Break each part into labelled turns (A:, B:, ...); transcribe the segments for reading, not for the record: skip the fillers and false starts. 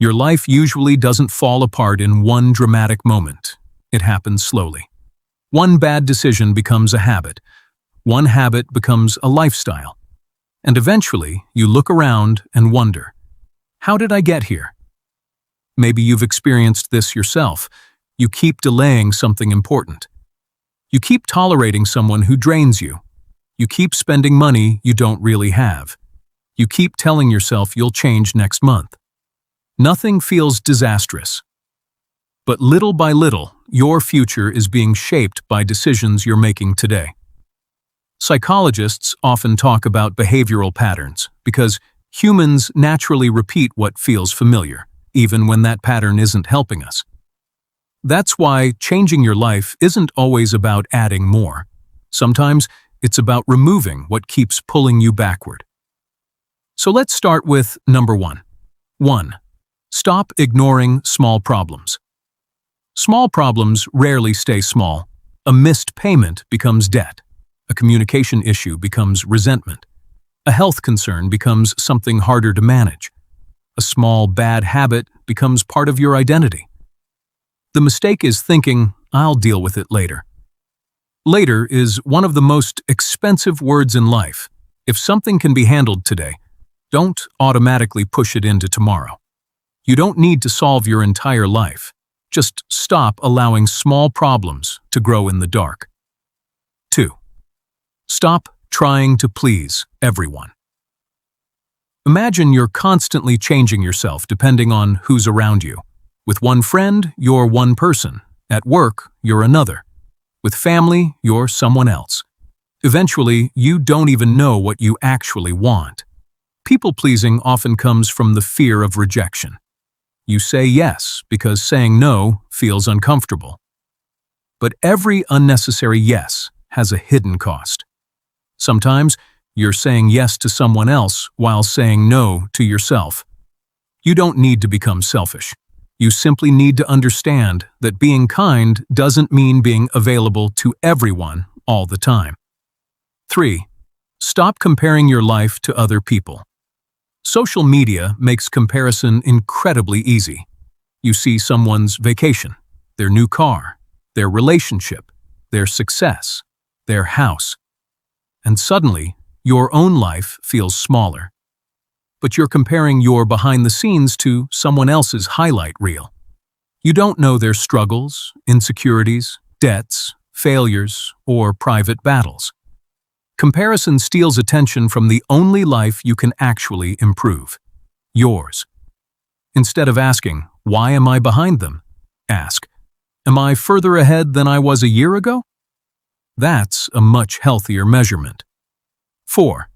A: Your life usually doesn't fall apart in one dramatic moment. It happens slowly. One bad decision becomes a habit. One habit becomes a lifestyle. And eventually, you look around and wonder, how did I get here? Maybe you've experienced this yourself. You keep delaying something important. You keep tolerating someone who drains you. You keep spending money you don't really have. You keep telling yourself you'll change next month. Nothing feels disastrous. But little by little, your future is being shaped by decisions you're making today. Psychologists often talk about behavioral patterns because humans naturally repeat what feels familiar, even when that pattern isn't helping us. That's why changing your life isn't always about adding more. Sometimes it's about removing what keeps pulling you backward. So let's start with number 1. 1. Stop ignoring small problems. Small problems rarely stay small. A missed payment becomes debt. A communication issue becomes resentment. A health concern becomes something harder to manage. A small bad habit becomes part of your identity. The mistake is thinking, I'll deal with it later. Later is one of the most expensive words in life. If something can be handled today, don't automatically push it into tomorrow. You don't need to solve your entire life. Just stop allowing small problems to grow in the dark. 2. Stop trying to please everyone. Imagine you're constantly changing yourself depending on who's around you. With one friend, you're one person. At work, you're another. With family, you're someone else. Eventually, you don't even know what you actually want. People-pleasing often comes from the fear of rejection. You say yes because saying no feels uncomfortable. But every unnecessary yes has a hidden cost. Sometimes, you're saying yes to someone else while saying no to yourself. You don't need to become selfish. You simply need to understand that being kind doesn't mean being available to everyone all the time. 3. Stop comparing your life to other people. Social media makes comparison incredibly easy. You see someone's vacation, their new car, their relationship, their success, their house. And suddenly, your own life feels smaller. But you're comparing your behind the scenes to someone else's highlight reel. You don't know their struggles, insecurities, debts, failures, or private battles. Comparison steals attention from the only life you can actually improve, yours. Instead of asking, why am I behind them? Ask, am I further ahead than I was a year ago? That's a much healthier measurement. 4.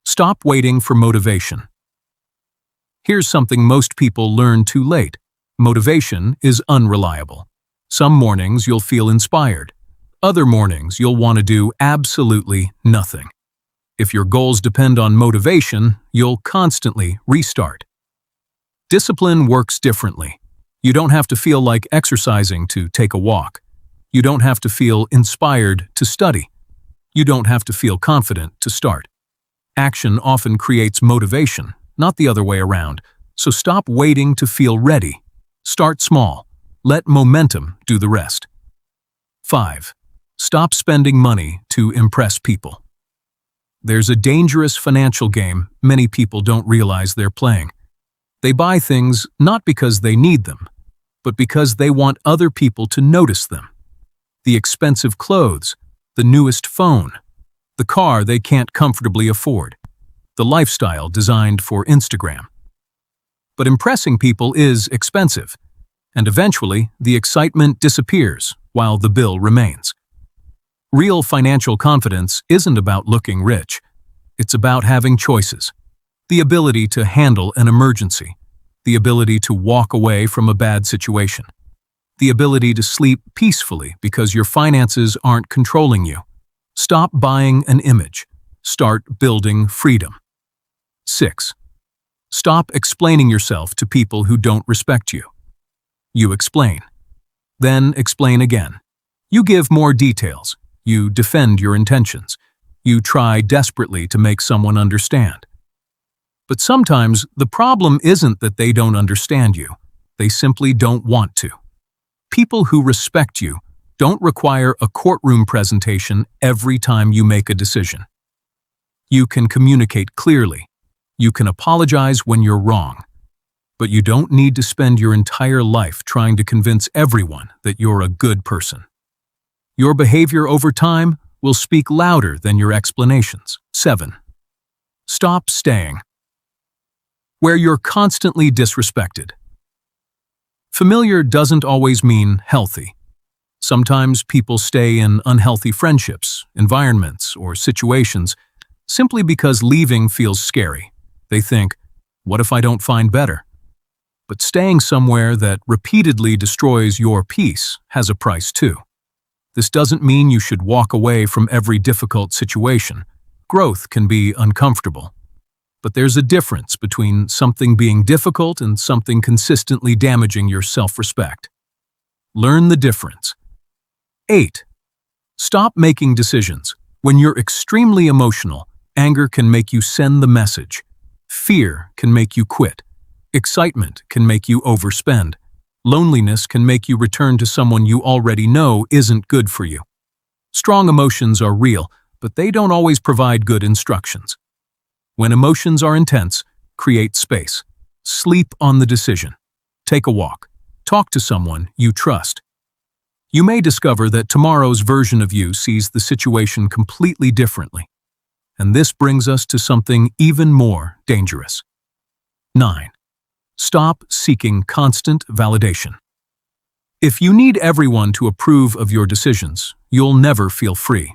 A: Stop waiting for motivation. Here's something most people learn too late. Motivation is unreliable. Some mornings you'll feel inspired. Other mornings you'll want to do absolutely nothing. If your goals depend on motivation, you'll constantly restart. Discipline works differently. You don't have to feel like exercising to take a walk. You don't have to feel inspired to study. You don't have to feel confident to start. Action often creates motivation, not the other way around, so stop waiting to feel ready. Start small. Let momentum do the rest. 5. Stop spending money to impress people. There's a dangerous financial game many people don't realize they're playing. They buy things not because they need them, but because they want other people to notice them. The expensive clothes, the newest phone, the car they can't comfortably afford, the lifestyle designed for Instagram. But impressing people is expensive, and eventually the excitement disappears while the bill remains. Real financial confidence isn't about looking rich. It's about having choices. The ability to handle an emergency. The ability to walk away from a bad situation. The ability to sleep peacefully because your finances aren't controlling you. Stop buying an image. Start building freedom. 6. Stop explaining yourself to people who don't respect you. You explain. Then explain again. You give more details. You defend your intentions. You try desperately to make someone understand. But sometimes the problem isn't that they don't understand you. They simply don't want to. People who respect you don't require a courtroom presentation every time you make a decision. You can communicate clearly. You can apologize when you're wrong. But you don't need to spend your entire life trying to convince everyone that you're a good person. Your behavior over time will speak louder than your explanations. 7. Stop staying where you're constantly disrespected. Familiar doesn't always mean healthy. Sometimes people stay in unhealthy friendships, environments, or situations simply because leaving feels scary. They think, what if I don't find better? But staying somewhere that repeatedly destroys your peace has a price too. This doesn't mean you should walk away from every difficult situation. Growth can be uncomfortable. But there's a difference between something being difficult and something consistently damaging your self-respect. Learn the difference. 8. Stop making decisions. When you're extremely emotional, anger can make you send the message. Fear can make you quit. Excitement can make you overspend. Loneliness can make you return to someone you already know isn't good for you. Strong emotions are real, but they don't always provide good instructions. When emotions are intense, create space. Sleep on the decision. Take a walk. Talk to someone you trust. You may discover that tomorrow's version of you sees the situation completely differently. And this brings us to something even more dangerous. 9. Stop seeking constant validation. If you need everyone to approve of your decisions, you'll never feel free.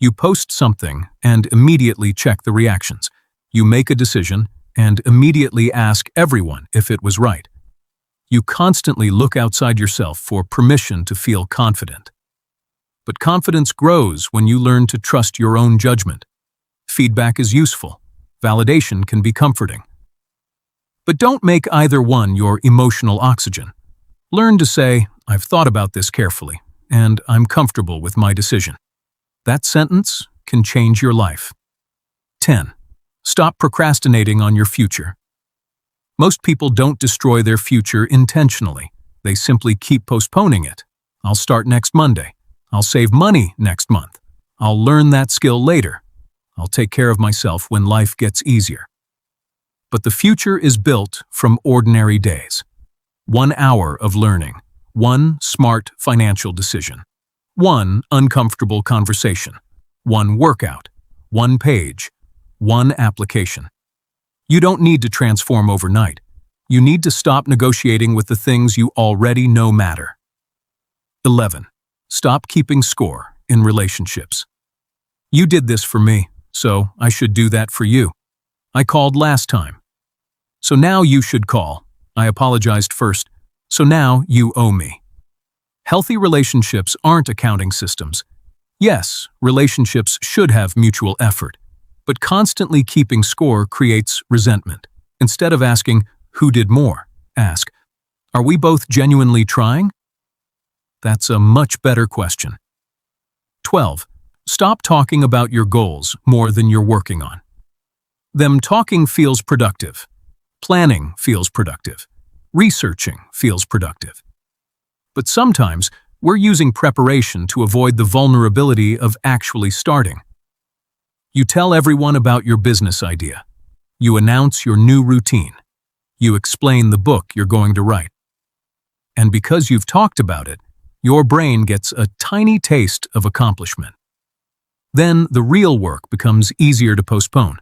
A: You post something and immediately check the reactions. You make a decision and immediately ask everyone if it was right. You constantly look outside yourself for permission to feel confident. But confidence grows when you learn to trust your own judgment. Feedback is useful. Validation can be comforting. But don't make either one your emotional oxygen. Learn to say, I've thought about this carefully, and I'm comfortable with my decision. That sentence can change your life. 10. Stop procrastinating on your future. Most people don't destroy their future intentionally. They simply keep postponing it. I'll start next Monday. I'll save money next month. I'll learn that skill later. I'll take care of myself when life gets easier. But the future is built from ordinary days. 1 hour of learning, 1 smart financial decision, 1 uncomfortable conversation, 1 workout, 1 page, 1 application. You don't need to transform overnight. You need to stop negotiating with the things you already know matter. 11. Stop keeping score in relationships. You did this for me, so I should do that for you. I called last time. So now you should call. I apologized first, so now you owe me. Healthy relationships aren't accounting systems. Yes, relationships should have mutual effort, but constantly keeping score creates resentment. Instead of asking, who did more? Ask, are we both genuinely trying? That's a much better question. 12. Stop talking about your goals more than you're working on. Them talking feels productive. Planning feels productive. Researching feels productive. But sometimes we're using preparation to avoid the vulnerability of actually starting. You tell everyone about your business idea. You announce your new routine. You explain the book you're going to write. And because you've talked about it, your brain gets a tiny taste of accomplishment. Then the real work becomes easier to postpone.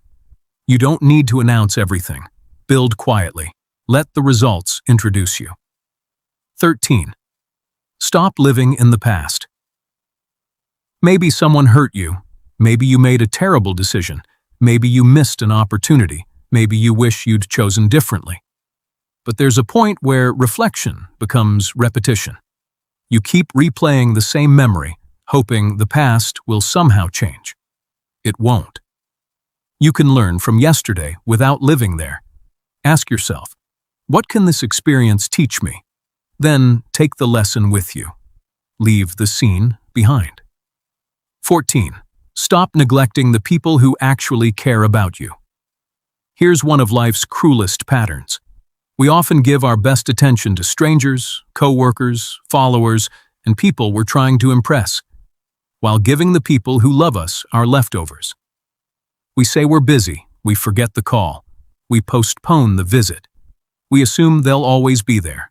A: You don't need to announce everything. Build quietly. Let the results introduce you. 13. Stop living in the past. Maybe someone hurt you. Maybe you made a terrible decision. Maybe you missed an opportunity. Maybe you wish you'd chosen differently. But there's a point where reflection becomes repetition. You keep replaying the same memory, hoping the past will somehow change. It won't. You can learn from yesterday without living there. Ask yourself, what can this experience teach me? Then take the lesson with you. Leave the scene behind. 14. Stop neglecting the people who actually care about you. Here's one of life's cruelest patterns. We often give our best attention to strangers, co-workers, followers, and people we're trying to impress, while giving the people who love us our leftovers. We say we're busy, we forget the call, we postpone the visit. We assume they'll always be there.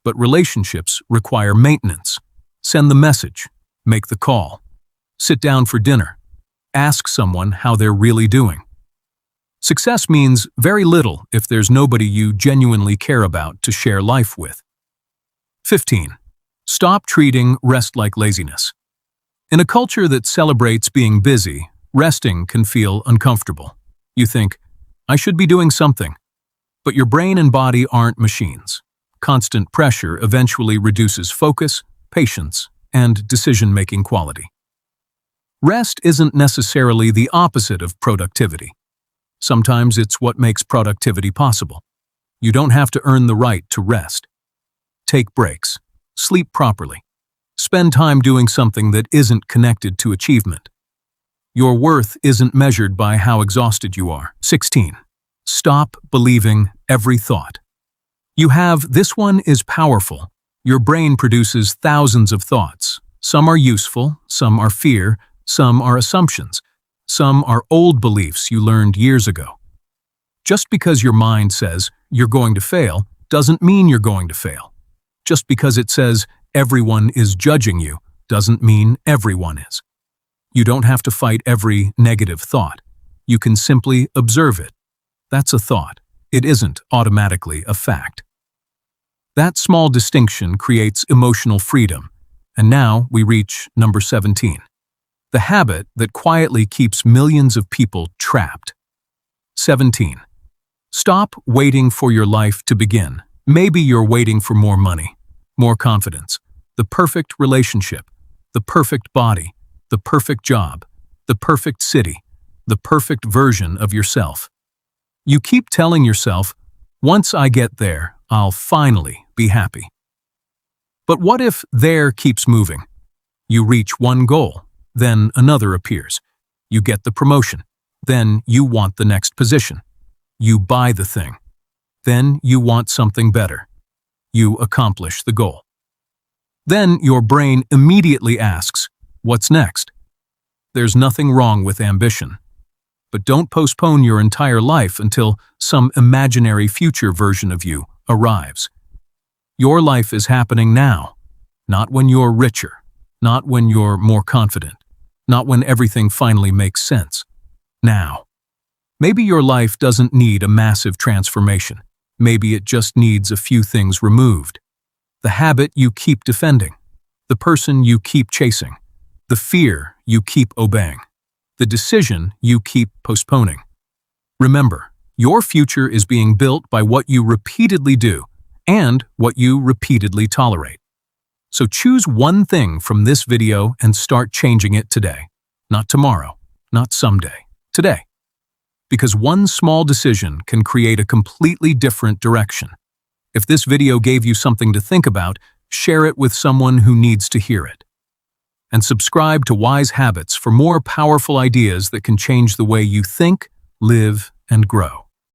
A: But relationships require maintenance. Send the message, make the call, sit down for dinner, ask someone how they're really doing. Success means very little if there's nobody you genuinely care about to share life with. 15. Stop treating rest like laziness. In a culture that celebrates being busy, resting can feel uncomfortable. You think, I should be doing something. But your brain and body aren't machines. Constant pressure eventually reduces focus, patience, and decision-making quality. Rest isn't necessarily the opposite of productivity. Sometimes it's what makes productivity possible. You don't have to earn the right to rest. Take breaks. Sleep properly. Spend time doing something that isn't connected to achievement. Your worth isn't measured by how exhausted you are. 16. Stop believing every thought. This one is powerful. Your brain produces thousands of thoughts. Some are useful, some are fear, some are assumptions, some are old beliefs you learned years ago. Just because your mind says you're going to fail doesn't mean you're going to fail. Just because it says everyone is judging you doesn't mean everyone is. You don't have to fight every negative thought. You can simply observe it. That's a thought. It isn't automatically a fact. That small distinction creates emotional freedom. And now we reach number 17. The habit that quietly keeps millions of people trapped. 17. Stop waiting for your life to begin. Maybe you're waiting for more money, more confidence, the perfect relationship, the perfect body, the perfect job, the perfect city, the perfect version of yourself. You keep telling yourself, once I get there, I'll finally be happy. But what if there keeps moving? You reach one goal, then another appears. You get the promotion, then you want the next position. You buy the thing, then you want something better. You accomplish the goal. Then your brain immediately asks, what's next? There's nothing wrong with ambition. But don't postpone your entire life until some imaginary future version of you arrives. Your life is happening now, not when you're richer, not when you're more confident, not when everything finally makes sense. Now. Maybe your life doesn't need a massive transformation. Maybe it just needs a few things removed. The habit you keep defending, the person you keep chasing, the fear you keep obeying, the decision you keep postponing. Remember, your future is being built by what you repeatedly do and what you repeatedly tolerate. So choose one thing from this video and start changing it today. Not tomorrow, not someday, today. Because one small decision can create a completely different direction. If this video gave you something to think about, share it with someone who needs to hear it. And subscribe to Wise Habits for more powerful ideas that can change the way you think, live, and grow.